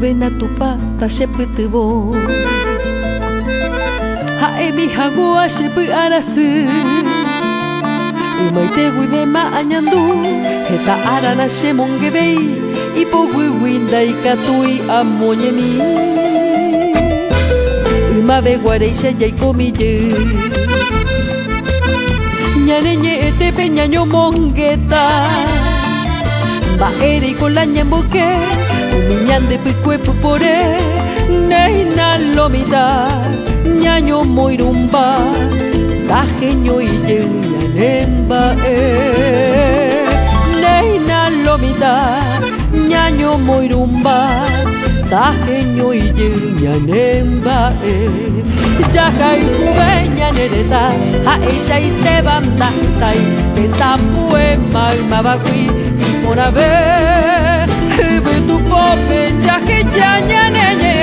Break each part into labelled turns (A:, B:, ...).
A: uvena tupa ta shepytyvo ha'emi hagua shepy arasy ymaiteguivema añandu heta arana chemongevei ipoguigui ndaikatúi amoñemi ymaveguareicha jaikomijy ñaneñe'ẽtépe ñañomongeta mba'éreiko la ñamboke umi ñandepykue pypore néhina lomita ñañomoirumba taheñoijey ñanemba'e néhina lomita ñañomoirumba taheñoijey ñanemba'e jahayhuve ñanereta ha'eichaite ndahetai petambue maymavagui iporave yvytupope jaheja ñaneñe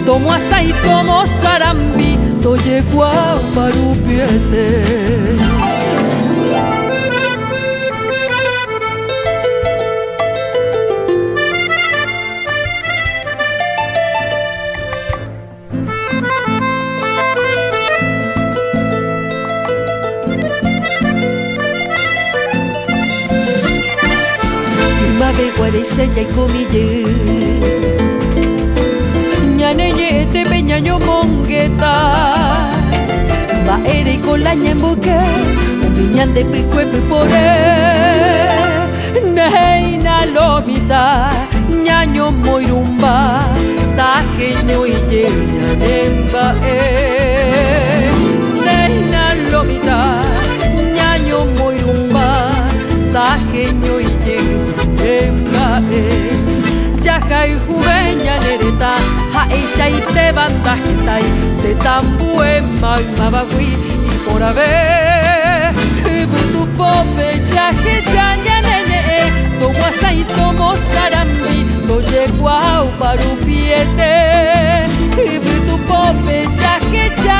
A: tomo asái tomo sarambi tojegua parupiete ymaveguareicha jaikomijy ñaneñe'ẽtépe ñañomongeta mba'éreiko la ñamboke umi ñandepykue pypore néhina lomita ñañomoirumba taheñoijey ñanemba'e néhina lomita ñañomoirumba taheñoijey ñanemba'e jahayhuve ñanereta ha'eichaite ndahetai tetambue maymavagui iporave yvytupope jaheja ñaneñe'ẽ tomo asái tomo sarambi tojegua parupiete yvytupope jaheja